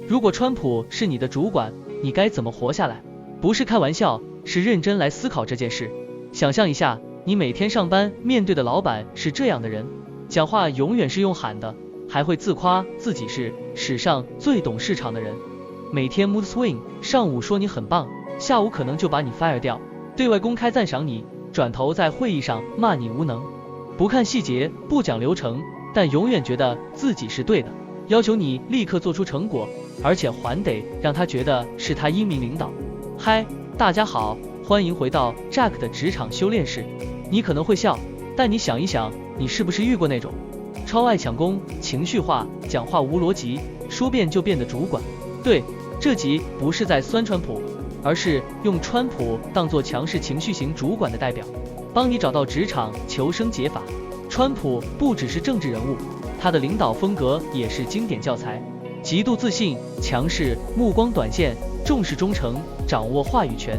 如果川普是你的主管，你该怎么活下来？不是开玩笑，是认真来思考这件事。想象一下，你每天上班面对的老板是这样的人，讲话永远是用喊的，还会自夸自己是史上最懂市场的人，每天 mood swing， 上午说你很棒，下午可能就把你 fire 掉，对外公开赞赏你，转头在会议上骂你无能，不看细节，不讲流程，但永远觉得自己是对的，要求你立刻做出成果，而且还得让他觉得是他英明领导。嗨，大家好，欢迎回到 Jack 的职场修炼室。你可能会笑，但你想一想，你是不是遇过那种超爱抢功、情绪化、讲话无逻辑、说变就变的主管？对，这集不是在酸川普，而是用川普当作强势情绪型主管的代表，帮你找到职场求生解法。川普不只是政治人物，他的领导风格也是经典教材，极度自信、强势、目光短线，重视忠诚，掌握话语权。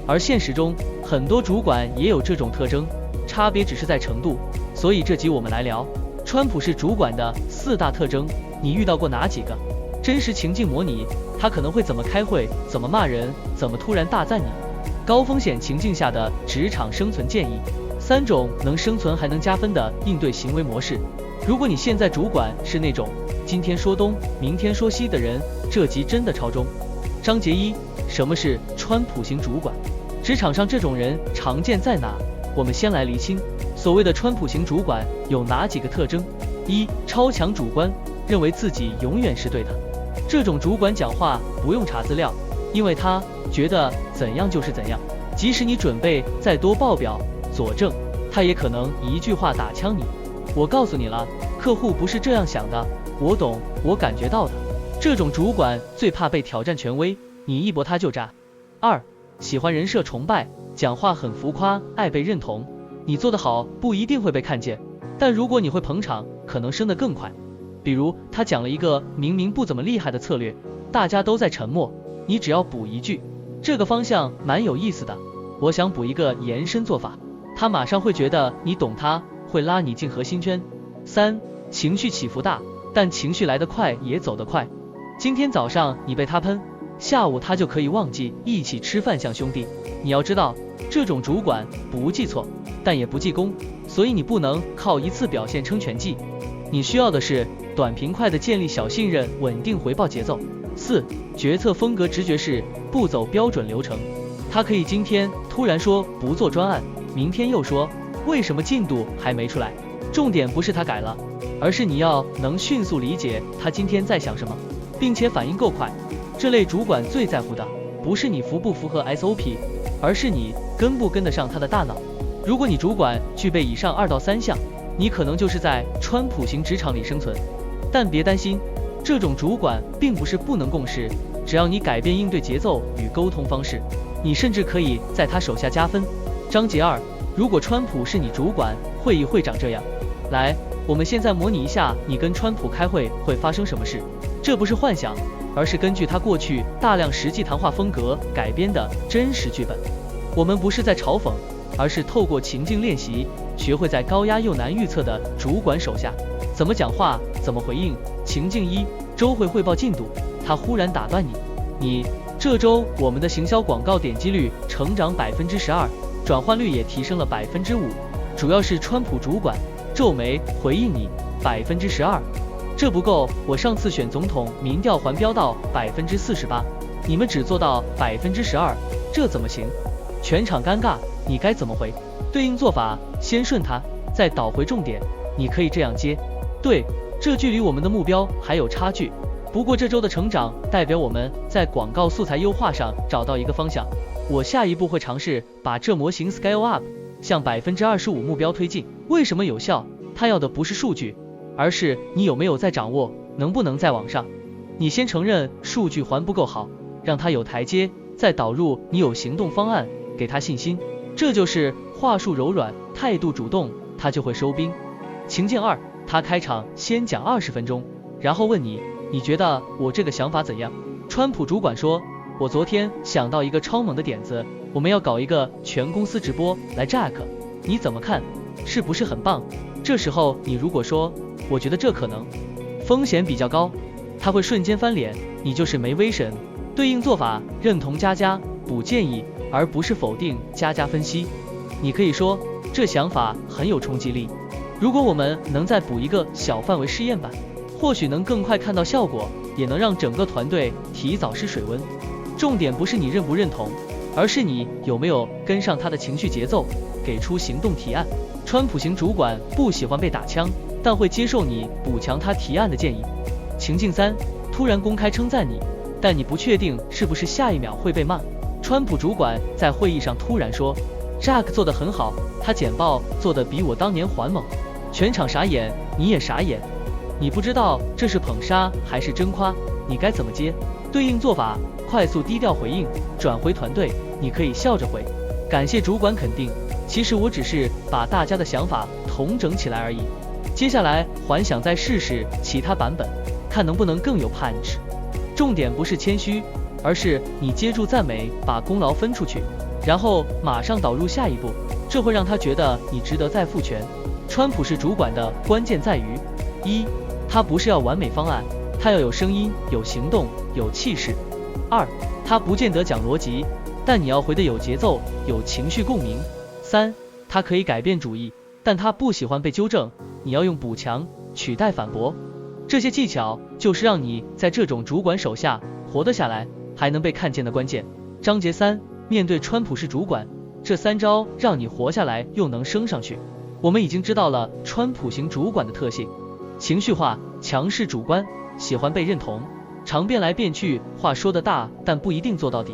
而现实中，很多主管也有这种特征，差别只是在程度。所以这集我们来聊川普是主管的4大特征，你遇到过哪几个？真实情境模拟，他可能会怎么开会，怎么骂人，怎么突然大赞你。高风险情境下的职场生存建议，3种能生存还能加分的应对行为模式。如果你现在主管是那种今天说东明天说西的人，这集真的超中。章节1，什么是川普型主管？职场上这种人常见在哪？我们先来厘清所谓的川普型主管有哪几个特征。1，超强主观，认为自己永远是对的。这种主管讲话不用查资料，因为他觉得怎样就是怎样，即使你准备再多报表佐证，他也可能一句话打枪你。我告诉你了，客户不是这样想的，我懂，我感觉到的。这种主管最怕被挑战权威，你一驳他就炸。2，喜欢人设崇拜，讲话很浮夸，爱被认同。你做得好不一定会被看见，但如果你会捧场，可能升得更快。比如他讲了一个明明不怎么厉害的策略，大家都在沉默，你只要补一句，这个方向蛮有意思的，我想补一个延伸做法，他马上会觉得你懂他，会拉你进核心圈。3，情绪起伏大，但情绪来得快也走得快。今天早上你被他喷，下午他就可以忘记一起吃饭像兄弟。你要知道，这种主管不记错，但也不记功，所以你不能靠一次表现撑全季，你需要的是短平快的建立小信任，稳定回报节奏。4，决策风格直觉式，不走标准流程。他可以今天突然说不做专案，明天又说为什么进度还没出来，重点不是他改了，而是你要能迅速理解他今天在想什么，并且反应够快。这类主管最在乎的不是你符不符合 SOP， 而是你跟不跟得上他的大脑。如果你主管具备以上2到3项，你可能就是在川普型职场里生存。但别担心，这种主管并不是不能共事，只要你改变应对节奏与沟通方式，你甚至可以在他手下加分。章节2，如果川普是你主管，会议会长这样。来，我们现在模拟一下你跟川普开会会发生什么事，这不是幻想，而是根据他过去大量实际谈话风格改编的真实剧本。我们不是在嘲讽，而是透过情境练习，学会在高压又难预测的主管手下怎么讲话，怎么回应。情境1，周会汇报进度，他忽然打断你这周我们的行销广告点击率成长12%，转换率也提升了5%，主要是川普主管皱眉回应你12%，这不够，我上次选总统民调还飙到48%，你们只做到12%，这怎么行？全场尴尬，你该怎么回？对应做法，先顺他，再导回重点。你可以这样接：对，这距离我们的目标还有差距，不过这周的成长代表我们在广告素材优化上找到一个方向。我下一步会尝试把这模型 scale up， 向25%目标推进。为什么有效？他要的不是数据，而是你有没有在掌握，能不能再往上。你先承认数据还不够好，让他有台阶，再导入你有行动方案，给他信心。这就是话术柔软，态度主动，他就会收兵。情境2，他开场先讲20分钟，然后问你觉得我这个想法怎样？川普主管说，我昨天想到一个超猛的点子，我们要搞一个全公司直播，来 Jack， 你怎么看？是不是很棒？这时候你如果说，我觉得这可能风险比较高，他会瞬间翻脸，你就是没威神。对应做法：认同加加，补建议，而不是否定加加分析。你可以说，这想法很有冲击力，如果我们能再补一个小范围试验版，或许能更快看到效果，也能让整个团队提早试水温。重点不是你认不认同，而是你有没有跟上他的情绪节奏，给出行动提案。川普型主管不喜欢被打枪，但会接受你补强他提案的建议。情境3，突然公开称赞你，但你不确定是不是下一秒会被骂。川普主管在会议上突然说 Jack 做得很好，他简报做得比我当年还猛。全场傻眼，你也傻眼，你不知道这是捧杀还是真夸，你该怎么接？对应做法：快速低调回应，转回团队。你可以笑着回，感谢主管肯定，其实我只是把大家的想法统整起来而已。接下来还想再试试其他版本，看能不能更有 punch。重点不是谦虚，而是你接住赞美，把功劳分出去，然后马上导入下一步，这会让他觉得你值得再赋权。川普式主管的关键在于：一，他不是要完美方案，他要有声音、有行动、有气势。二，他不见得讲逻辑，但你要回得有节奏、有情绪共鸣。三，他可以改变主意，但他不喜欢被纠正，你要用补强取代反驳。这些技巧就是让你在这种主管手下活得下来，还能被看见的关键。章节3，面对川普式主管，这3招让你活下来又能升上去。我们已经知道了川普型主管的特性：情绪化、强势主观，喜欢被认同，常变来变去，话说得大，但不一定做到底。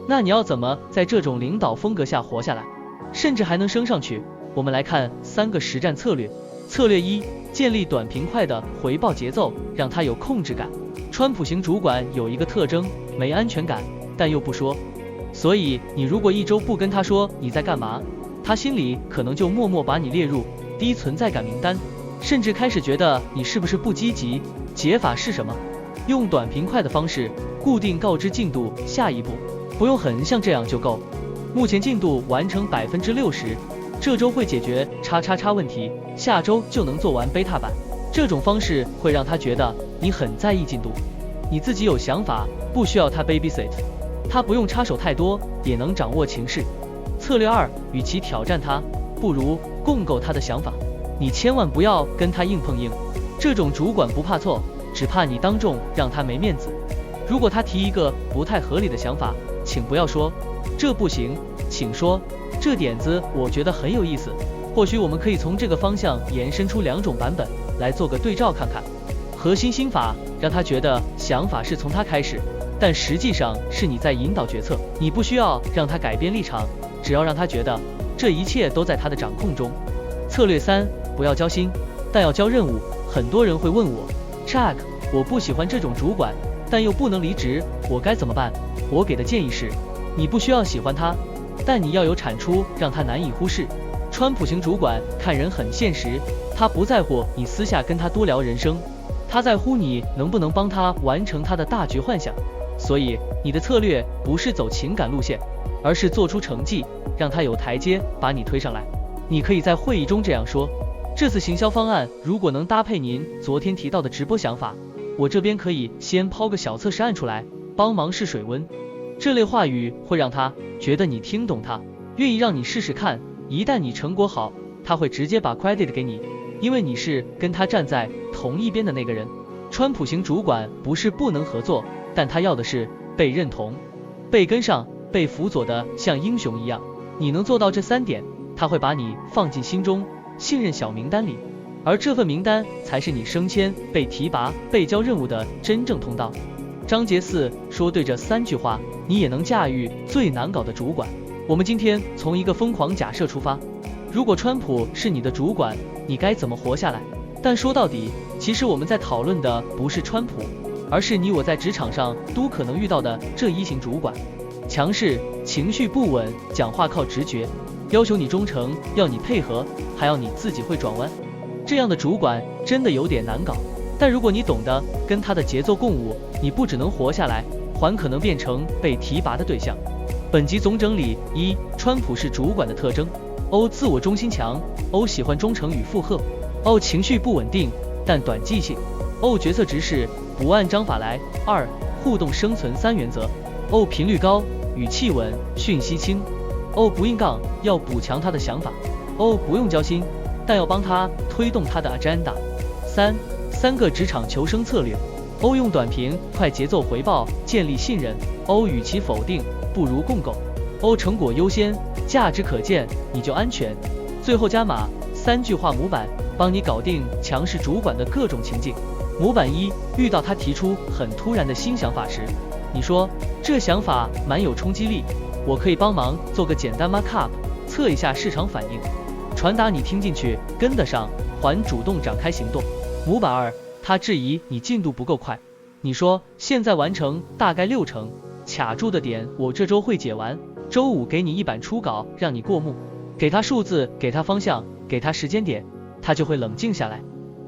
那你要怎么在这种领导风格下活下来，甚至还能升上去？我们来看3个实战策略。策略1，建立短平快的回报节奏，让他有控制感。川普型主管有一个特征，没安全感，但又不说。所以你如果1周不跟他说你在干嘛，他心里可能就默默把你列入低存在感名单，甚至开始觉得你是不是不积极。解法是什么？用短平快的方式，固定告知进度，下一步，不用很像这样就够。目前进度完成60%，这周会解决叉叉叉问题，下周就能做完 beta 版。这种方式会让他觉得你很在意进度，你自己有想法，不需要他 babysit， 他不用插手太多，也能掌握情势。策略2，与其挑战他，不如共构他的想法。你千万不要跟他硬碰硬，这种主管不怕错，只怕你当众让他没面子。如果他提一个不太合理的想法，请不要说这不行，请说这点子我觉得很有意思，或许我们可以从这个方向延伸出2种版本来做个对照看看。核心心法，让他觉得想法是从他开始，但实际上是你在引导决策，你不需要让他改变立场，只要让他觉得这一切都在他的掌控中。策略3，不要交心，但要交任务。很多人会问我 Jack， 我不喜欢这种主管，但又不能离职，我该怎么办？我给的建议是，你不需要喜欢他，但你要有产出，让他难以忽视。川普型主管看人很现实，他不在乎你私下跟他多聊人生，他在乎你能不能帮他完成他的大局幻想。所以你的策略不是走情感路线，而是做出成绩，让他有台阶把你推上来。你可以在会议中这样说：这次行销方案如果能搭配您昨天提到的直播想法，我这边可以先抛个小测试案出来，帮忙试水温。这类话语会让他觉得你听懂他，愿意让你试试看。一旦你成果好，他会直接把 credit 给你，因为你是跟他站在同一边的那个人。川普型主管不是不能合作，但他要的是被认同、被跟上、被辅佐的像英雄一样。你能做到这3点，他会把你放进心中信任小名单里，而这份名单才是你升迁、被提拔、被交任务的真正通道。章节4，说对这3句话，你也能驾驭最难搞的主管。我们今天从一个疯狂假设出发，如果川普是你的主管，你该怎么活下来？但说到底，其实我们在讨论的不是川普，而是你我在职场上都可能遇到的这一型主管：强势、情绪不稳、讲话靠直觉，要求你忠诚，要你配合，还要你自己会转弯。这样的主管真的有点难搞，但如果你懂得跟他的节奏共舞，你不只能活下来，还可能变成被提拔的对象。本集总整理：1. 川普式主管的特征 O 自我中心强 O 喜欢忠诚与附和 O 情绪不稳定但短记性 O 决策直视不按章法来。2. 互动生存3原则。O 频率高，语气稳，讯息轻。O 不硬杠，要补强他的想法。O 不用交心，但要帮他推动他的 agenda。3个职场求生策略。O 用短平快节奏回报建立信任。O 与其否定，不如共构。O 成果优先，价值可见，你就安全。最后加码3句话模板，帮你搞定强势主管的各种情境。模板1：遇到他提出很突然的新想法时，你说这想法蛮有冲击力，我可以帮忙做个简单 markup， 测一下市场反应，传达你听进去跟得上，还主动展开行动。模板2：他质疑你进度不够快，你说现在完成大概6成，卡住的点我这周会解完，周5给你1版初稿让你过目。给他数字，给他方向，给他时间点，他就会冷静下来。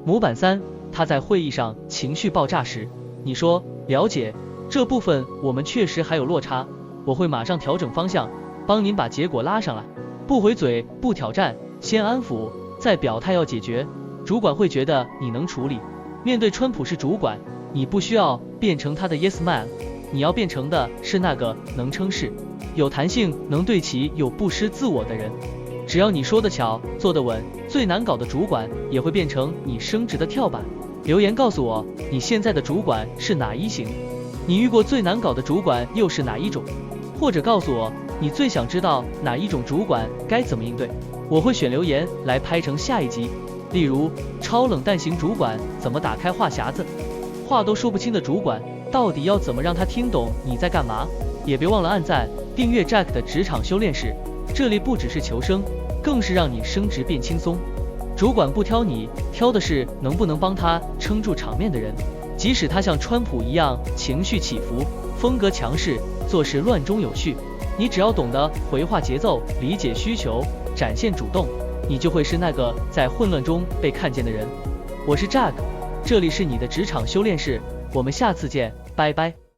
模板3：他在会议上情绪爆炸时，你说了解，这部分我们确实还有落差，我会马上调整方向，帮您把结果拉上来。不回嘴，不挑战，先安抚，再表态要解决，主管会觉得你能处理。面对川普是主管，你不需要变成他的 yes man， 你要变成的是那个能称是、有弹性、能对齐又不失自我的人。只要你说得巧，做得稳，最难搞的主管也会变成你升职的跳板。留言告诉我，你现在的主管是哪一型？你遇过最难搞的主管又是哪一种？或者告诉我，你最想知道哪一种主管该怎么应对？我会选留言来拍成下一集。例如，超冷淡型主管怎么打开话匣子？话都说不清的主管，到底要怎么让他听懂你在干嘛？也别忘了按赞、订阅 Jack 的职场修炼室，这里不只是求生，更是让你升职变轻松。主管不挑你，挑的是能不能帮他撑住场面的人。即使他像川普一样情绪起伏，风格强势，做事乱中有序，你只要懂得回话节奏，理解需求，展现主动，你就会是那个在混乱中被看见的人。我是 Jack， 这里是你的职场修炼室，我们下次见，拜拜。